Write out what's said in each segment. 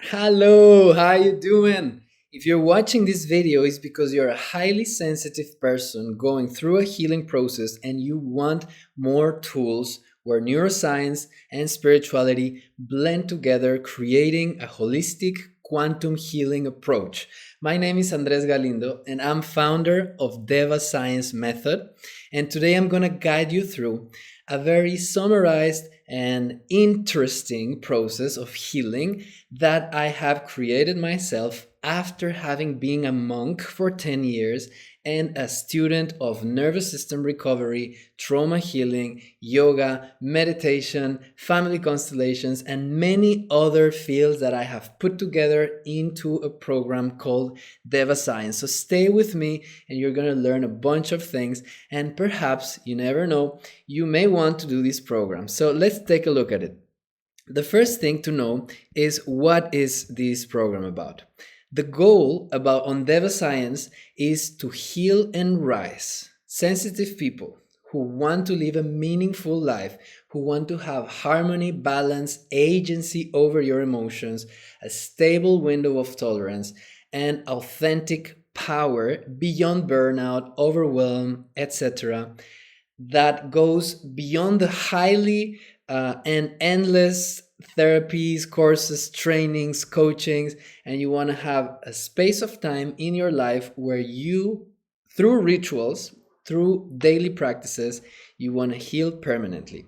Hello, how you doing? If you're watching this video, it's because you're a highly sensitive person going through a healing process and you want more tools where neuroscience and spirituality blend together, creating a holistic quantum healing approach. My name is Andres Galindo and I'm founder of Deva Science method. And today I'm going to guide you through a very summarized and interesting process of healing that I have created myself after having been a monk for 10 years and a student of nervous system recovery, trauma healing, yoga, meditation, family constellations, and many other fields that I have put together into a program called Deva Science. So stay with me and you're going to learn a bunch of things, and perhaps, you never know, you may want to do this program. So let's take a look at it. The first thing to know is what is this program about? The goal about on Deva Science is to heal and rise sensitive people who want to live a meaningful life, who want to have harmony, balance, agency over your emotions, a stable window of tolerance, and authentic power beyond burnout, overwhelm, etc., that goes beyond the highly and endless therapies, courses, trainings, coachings, and you want to have a space of time in your life where you, through rituals, through daily practices, you want to heal permanently.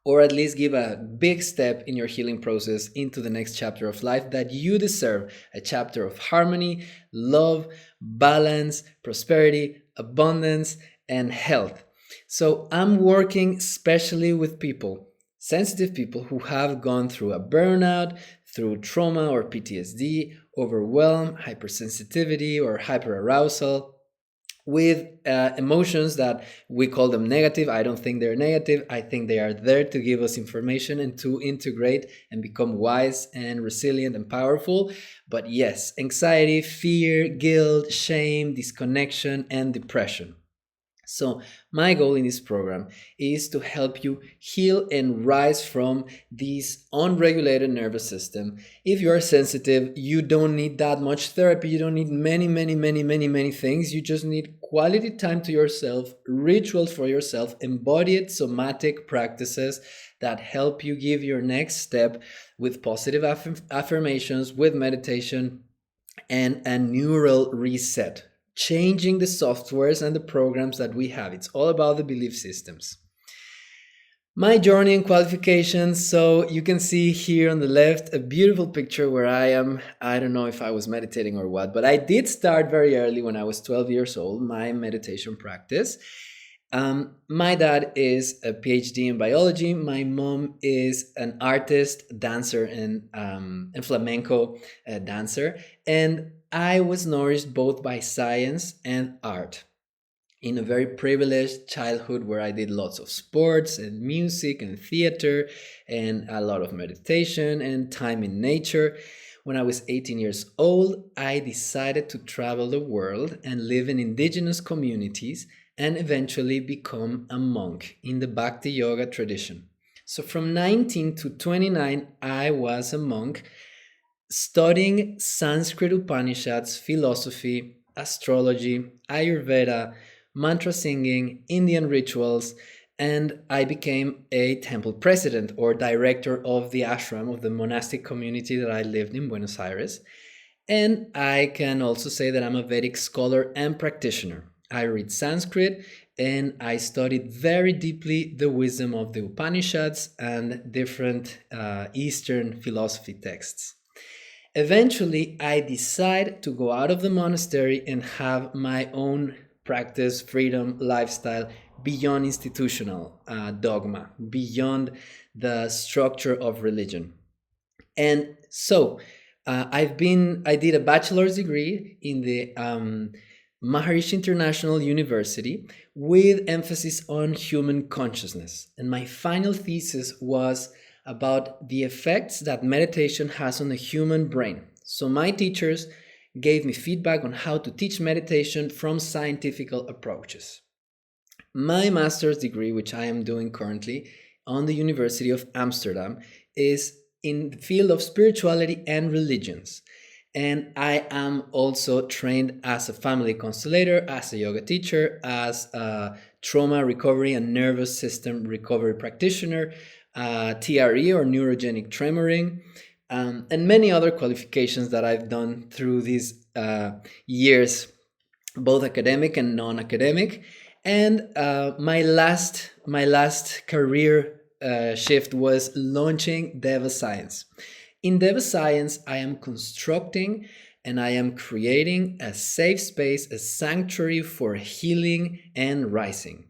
Or at least give a big step in your healing process into the next chapter of life that you deserve, a chapter of harmony, love, balance, prosperity, abundance, and health. So I'm working especially with people, sensitive people who have gone through a burnout, through trauma or PTSD, overwhelm, hypersensitivity or hyperarousal, with emotions that we call them negative. I don't think they're negative. I think they are there to give us information and to integrate and become wise and resilient and powerful. But yes, anxiety, fear, guilt, shame, disconnection, and depression. So, my goal in this program is to help you heal and rise from this unregulated nervous system. If you are sensitive, you don't need that much therapy. You don't need many things. You just need quality time to yourself, rituals for yourself, embodied somatic practices that help you give your next step with positive affirmations, with meditation, and a neural reset, changing the softwares and the programs that we have. It's all about the belief systems. My journey and qualifications. So you can see here on the left a beautiful picture where I am. I don't know if I was meditating or what, but I did start very early when I was 12 years old, my meditation practice. My dad is a PhD in biology. My mom is an artist, dancer, and flamenco dancer. And I was nourished both by science and art in a very privileged childhood where I did lots of sports and music and theater and a lot of meditation and time in nature. When I was 18 years old, I decided to travel the world and live in indigenous communities and eventually become a monk in the Bhakti Yoga tradition. So from 19 to 29, I was a monk studying Sanskrit Upanishads, philosophy, astrology, Ayurveda, mantra singing, Indian rituals, and I became a temple president or director of the ashram of the monastic community that I lived in Buenos Aires. And I can also say that I'm a Vedic scholar and practitioner. I read Sanskrit and I studied very deeply the wisdom of the Upanishads and different Eastern philosophy texts. Eventually, I decide to go out of the monastery and have my own practice, freedom, lifestyle beyond institutional dogma, beyond the structure of religion. And so, I did a bachelor's degree in the Maharishi International University with emphasis on human consciousness. And my final thesis was about the effects that meditation has on the human brain. So my teachers gave me feedback on how to teach meditation from scientific approaches. My master's degree, which I am doing currently on the University of Amsterdam, is in the field of spirituality and religions. And I am also trained as a family constellator, as a yoga teacher, as a trauma recovery and nervous system recovery practitioner, TRE or neurogenic tremoring, and many other qualifications that I've done through these years, both academic and non-academic. And my last career shift was launching Deva Science. In Deva Science, I am constructing and I am creating a safe space, a sanctuary for healing and rising.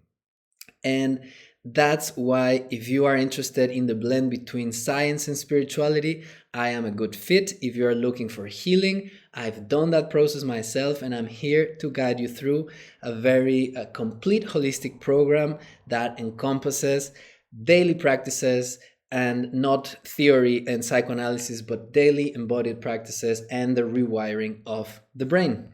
And that's why, if you are interested in the blend between science and spirituality, I am a good fit. If you are looking for healing, I've done that process myself, and I'm here to guide you through a very complete holistic program that encompasses daily practices, and not theory and psychoanalysis, but daily embodied practices and the rewiring of the brain.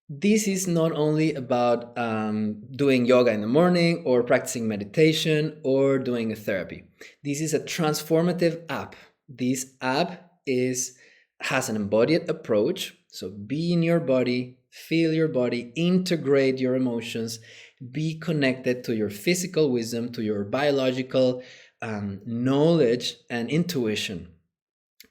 This is not only about doing yoga in the morning or practicing meditation or doing a therapy. This is a transformative app. This app has an embodied approach. So be in your body, feel your body, integrate your emotions, be connected to your physical wisdom, to your biological knowledge and intuition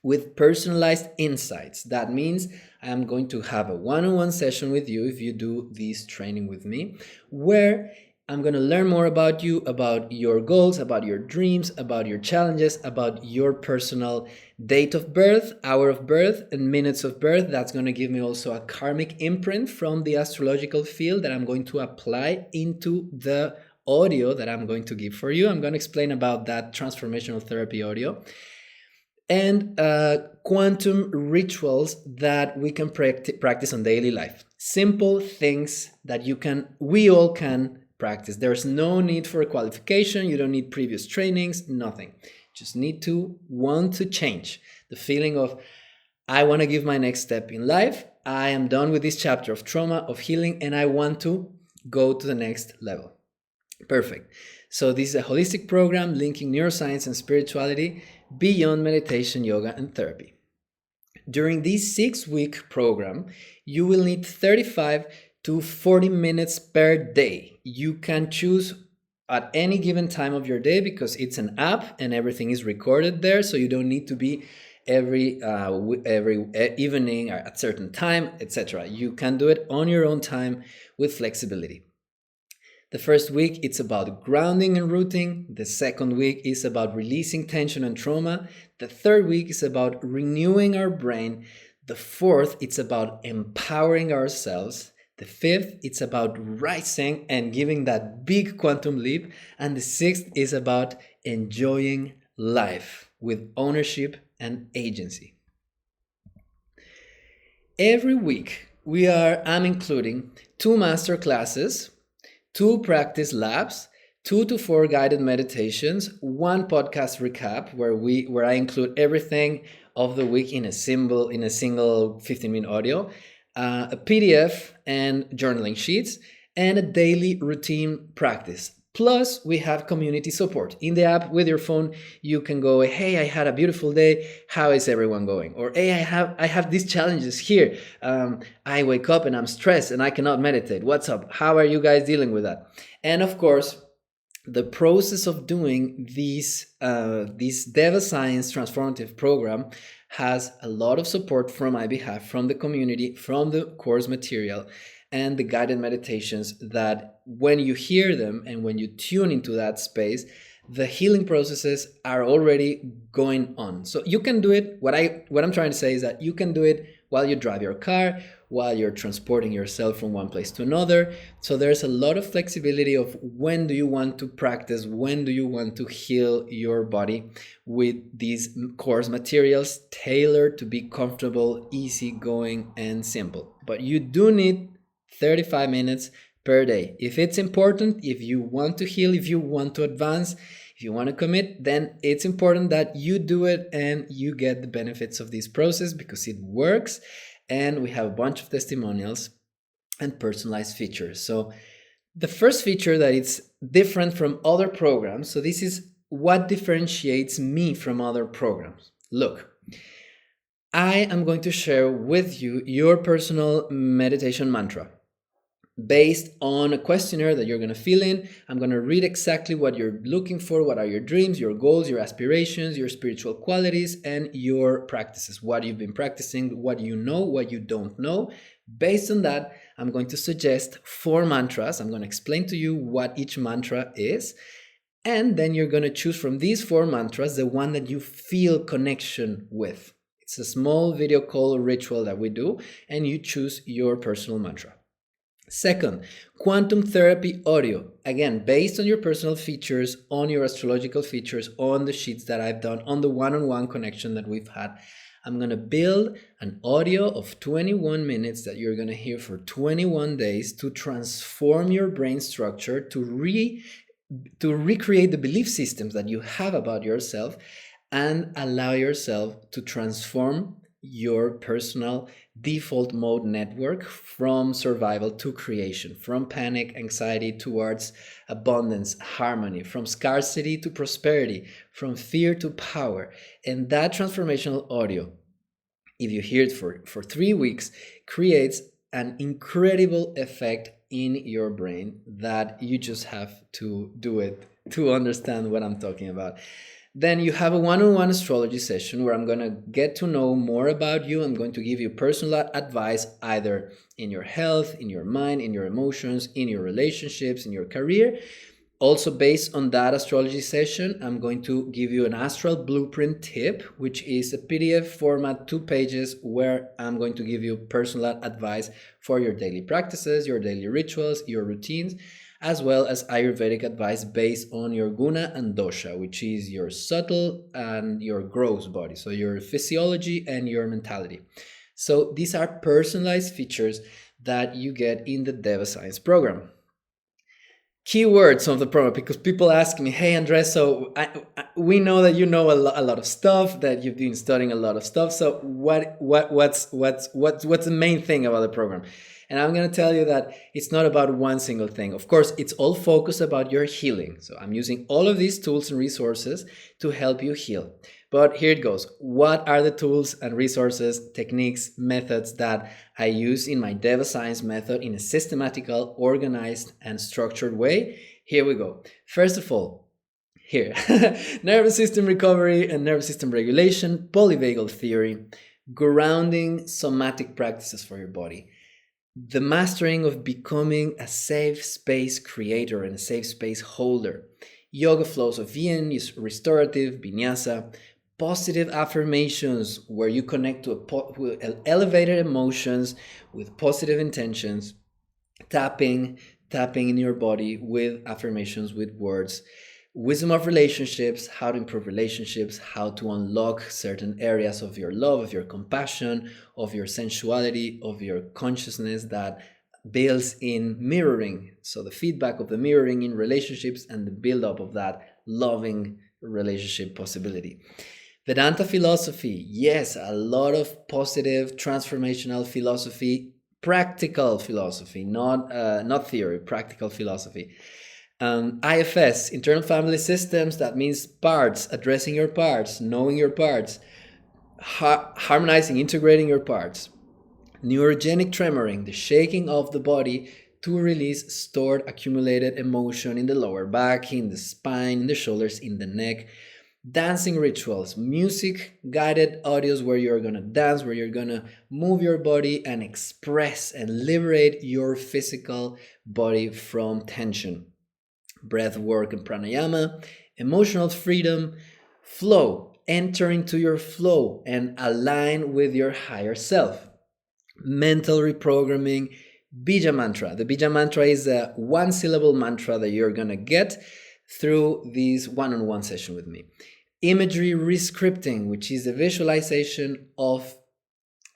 with personalized insights. That means I am going to have a one-on-one session with you if you do this training with me, where I'm going to learn more about you, about your goals, about your dreams, about your challenges, about your personal date of birth, hour of birth, and minutes of birth. That's going to give me also a karmic imprint from the astrological field that I'm going to apply into the audio that I'm going to give for you. I'm going to explain about that transformational therapy audio. And quantum rituals that we can practice on daily life. Simple things that we all can practice. There's no need for a qualification. You don't need previous trainings, nothing. Just need to want to change. The feeling of, I want to give my next step in life. I am done with this chapter of trauma, of healing, and I want to go to the next level. Perfect. So this is a holistic program linking neuroscience and spirituality beyond meditation, yoga, and therapy. During this 6-week program, you will need 35 to 40 minutes per day. You can choose at any given time of your day because it's an app and everything is recorded there, so you don't need to be every evening at certain time, etc. You can do it on your own time with flexibility. The first week, it's about grounding and rooting. The second week is about releasing tension and trauma. The third week is about renewing our brain. The fourth, it's about empowering ourselves. The fifth, it's about rising and giving that big quantum leap. And the sixth is about enjoying life with ownership and agency. Every week, I'm including 2 master classes, 2 practice labs, 2 to 4 guided meditations, 1 podcast recap where I include everything of the week in a single 15-minute audio, a PDF and journaling sheets, and a daily routine practice. Plus, we have community support. In the app with your phone, you can go, hey, I had a beautiful day. How is everyone going? Or, hey, I have these challenges here. I wake up and I'm stressed and I cannot meditate. What's up? How are you guys dealing with that? And of course, the process of doing this Deva Science transformative program has a lot of support from my behalf, from the community, from the course material, and the guided meditations that when you hear them and when you tune into that space, the healing processes are already going on. So you can do it. What I'm trying to say is that you can do it while you drive your car, while you're transporting yourself from one place to another. So there's a lot of flexibility of when do you want to practice, when do you want to heal your body with these course materials tailored to be comfortable, easygoing, and simple. But you do need 35 minutes per day. If it's important, if you want to heal, if you want to advance, if you want to commit, then it's important that you do it and you get the benefits of this process because it works. And we have a bunch of testimonials and personalized features. So the first feature that it's different from other programs, so this is what differentiates me from other programs? Look, I am going to share with you your personal meditation mantra based on a questionnaire that you're going to fill in. I'm going to read exactly what you're looking for, what are your dreams, your goals, your aspirations, your spiritual qualities, and your practices, what you've been practicing, what you know, what you don't know. Based on that, I'm going to suggest 4 mantras. I'm going to explain to you what each mantra is, and then you're going to choose from these 4 mantras the one that you feel connection with. It's a small video call ritual that we do, and you choose your personal mantra. Second, quantum therapy audio. Again, based on your personal features, on your astrological features, on the sheets that I've done, on the one-on-one connection that we've had, I'm going to build an audio of 21 minutes that you're going to hear for 21 days to transform your brain structure, to recreate the belief systems that you have about yourself, and allow yourself to transform your personal default mode network from survival to creation, from panic, anxiety towards abundance, harmony, from scarcity to prosperity, from fear to power. And that transformational audio, if you hear it for 3 weeks, creates an incredible effect in your brain that you just have to do it to understand what I'm talking about. Then you have a one-on-one astrology session where I'm going to get to know more about you. I'm going to give you personal advice either in your health, in your mind, in your emotions, in your relationships, in your career. Also, based on that astrology session, I'm going to give you an astral blueprint tip, which is a PDF format, 2 pages, where I'm going to give you personal advice for your daily practices, your daily rituals, your routines, as well as Ayurvedic advice based on your guna and dosha, which is your subtle and your gross body, so your physiology and your mentality. So these are personalized features that you get in the Deva Science program. Keywords of the program, because people ask me, hey Andres, so we know that you know a lot of stuff, that you've been studying a lot of stuff, so what's the main thing about the program? And I'm going to tell you that it's not about one single thing. Of course, it's all focused about your healing. So I'm using all of these tools and resources to help you heal. But here it goes. What are the tools and resources, techniques, methods that I use in my Deva Science method in a systematical, organized, and structured way? Here we go. First of all, here, nervous system recovery and nervous system regulation, polyvagal theory, grounding somatic practices for your body, the mastering of becoming a safe space creator and a safe space holder, yoga flows of yin, restorative, vinyasa, positive affirmations where you connect to elevated emotions with positive intentions, tapping in your body with affirmations, with words, wisdom of relationships, how to improve relationships, how to unlock certain areas of your love, of your compassion, of your sensuality, of your consciousness that builds in mirroring. So the feedback of the mirroring in relationships and the build-up of that loving relationship possibility. Vedanta philosophy, yes, a lot of positive transformational philosophy, practical philosophy, not theory, practical philosophy. IFS, internal family systems, that means parts, addressing your parts, knowing your parts, harmonizing, integrating your parts. Neurogenic tremoring, the shaking of the body to release stored, accumulated emotion in the lower back, in the spine, in the shoulders, in the neck. Dancing rituals, music guided audios where you're gonna dance, where you're gonna move your body and express and liberate your physical body from tension. Breath work and pranayama, emotional freedom, flow, enter into your flow and align with your higher self. Mental reprogramming, bija mantra. The bija mantra is a 1-syllable mantra that you're gonna get through this one-on-one session with me. Imagery rescripting, which is the visualization of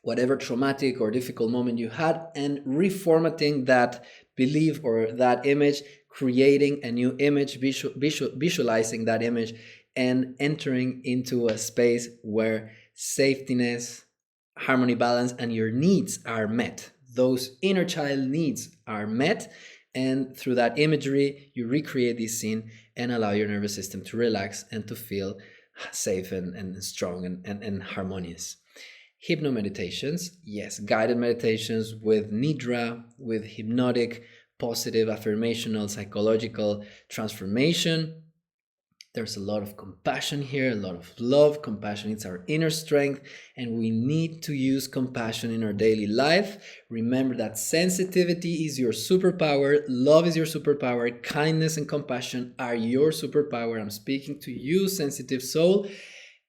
whatever traumatic or difficult moment you had and reformatting that belief or that image, creating a new image, visualizing that image, and entering into a space where safetyness, harmony, balance, and your needs are met. Those inner child needs are met, And through that imagery, you recreate this scene and allow your nervous system to relax and to feel safe and strong and harmonious. Hypno meditations, yes, guided meditations with nidra, with hypnotic, positive, affirmational, psychological transformation. There's a lot of compassion here, a lot of love. Compassion is our inner strength, and we need to use compassion in our daily life. Remember that sensitivity is your superpower, love is your superpower, kindness and compassion are your superpower. I'm speaking to you, sensitive soul.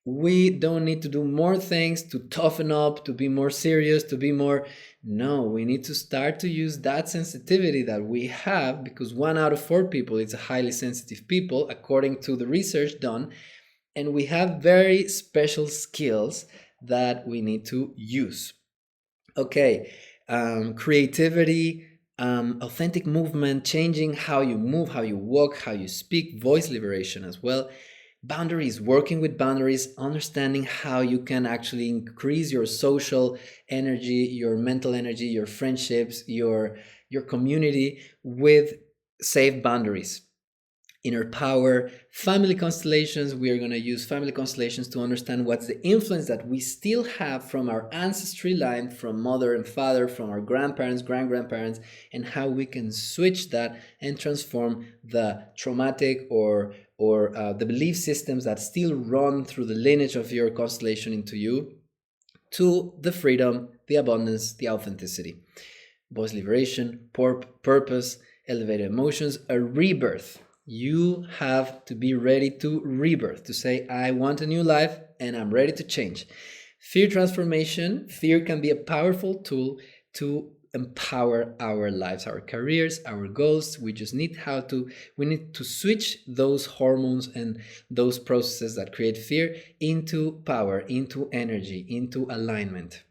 We don't need to do more things to toughen up, to be more serious, to be more. No, we need to start to use that sensitivity that we have, because 1 out of 4 people is a highly sensitive people, according to the research done. And we have very special skills that we need to use. Okay, creativity, authentic movement, changing how you move, how you walk, how you speak, voice liberation as well. Boundaries, working with boundaries, understanding how you can actually increase your social energy, your mental energy, your friendships, your community with safe boundaries. Inner power, family constellations. We are going to use family constellations to understand what's the influence that we still have from our ancestry line, from mother and father, from our grandparents, grandparents, and how we can switch that and transform the traumatic or the belief systems that still run through the lineage of your constellation into you, to the freedom, the abundance, the authenticity. Voice liberation, purpose, elevated emotions, a rebirth. You have to be ready to rebirth, to say, I want a new life and I'm ready to change. Fear transformation. Fear can be a powerful tool to empower our lives, our careers, our goals. We just need we need to switch those hormones and those processes that create fear into power, into energy, into alignment.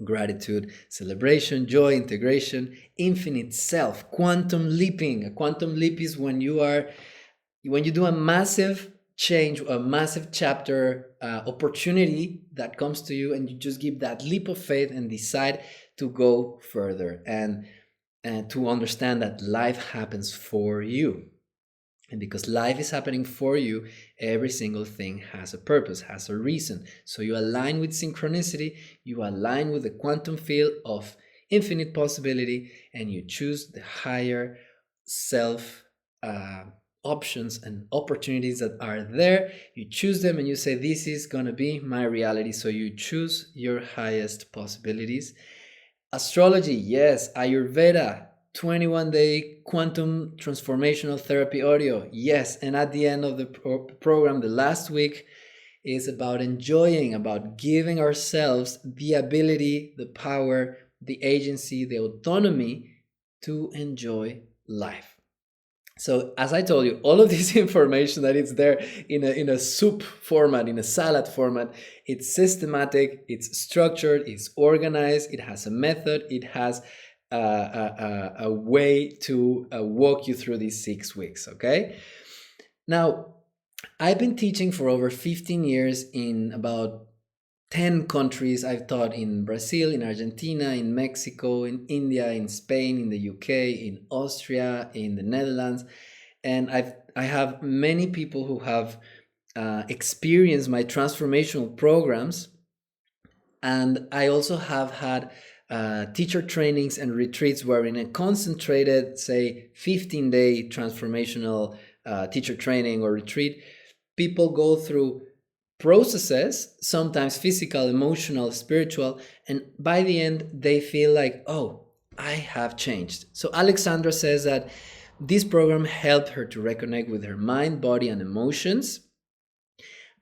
Gratitude, celebration, joy, integration, infinite self, quantum leaping. A quantum leap is when you do a massive change, a massive chapter, opportunity that comes to you, and you just give that leap of faith and decide to go further and to understand that life happens for you. And because life is happening for you, every single thing has a purpose, has a reason. So you align with synchronicity, you align with the quantum field of infinite possibility, and you choose the higher self options and opportunities that are there. You choose them and you say, this is going to be my reality. So you choose your highest possibilities. Astrology, yes. Ayurveda, 21-day quantum transformational therapy audio, yes. And at the end of the program, the last week, is about enjoying, about giving ourselves the ability, the power, the agency, the autonomy to enjoy life. So as I told you, all of this information that is there in a soup format, in a salad format, it's systematic, it's structured, it's organized, it has a method, it has a way to walk you through these 6 weeks, okay? Now, I've been teaching for over 15 years in about 10 countries. I've taught in Brazil, in Argentina, in Mexico, in India, in Spain, in the UK, in Austria, in the Netherlands. And I have many people who have experienced my transformational programs. And I also have had teacher trainings and retreats where, in a concentrated, say, 15-day transformational teacher training or retreat, people go through processes, sometimes physical, emotional, spiritual, and by the end they feel like, oh, I have changed. So Alexandra says that this program helped her to reconnect with her mind, body, and emotions.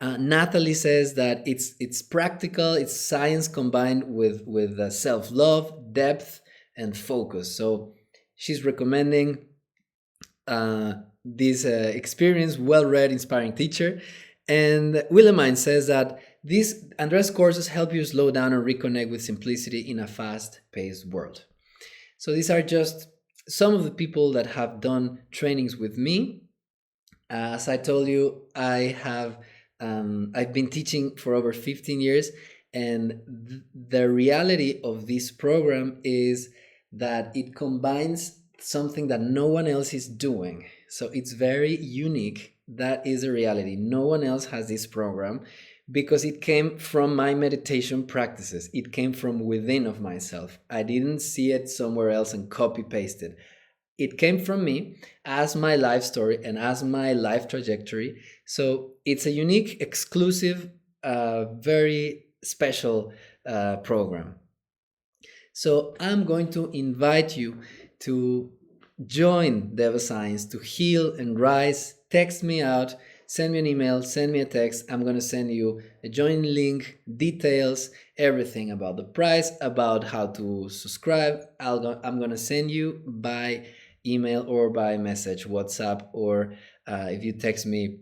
Natalie says that it's practical, it's science combined with self-love, depth, and focus. So she's recommending this experienced, well-read, inspiring teacher. And Willemine says that these Andres courses help you slow down and reconnect with simplicity in a fast-paced world. So these are just some of the people that have done trainings with me. As I told you, I've been teaching for over 15 years, and the reality of this program is that it combines something that no one else is doing. So it's very unique. That is a reality. No one else has this program because it came from my meditation practices. It came from within of myself. I didn't see it somewhere else and copy paste it. It came from me as my life story and as my life trajectory. So it's a unique, exclusive, very special program. So I'm going to invite you to join Deva Science to heal and rise. Text me out, send me an email, send me a text. I'm going to send you a join link, details, everything about the price, about how to subscribe. I'm going to send you by email or by message, WhatsApp, or if you text me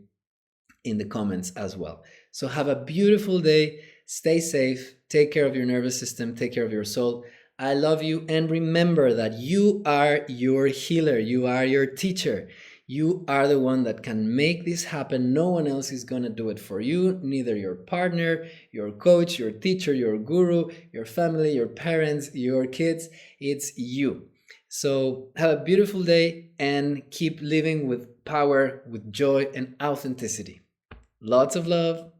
in the comments as well. So have a beautiful day. Stay safe. Take care of your nervous system. Take care of your soul. I love you. And remember that you are your healer. You are your teacher. You are the one that can make this happen. No one else is going to do it for you. Neither your partner, your coach, your teacher, your guru, your family, your parents, your kids. It's you. So have a beautiful day and keep living with power, with joy and authenticity. Lots of love.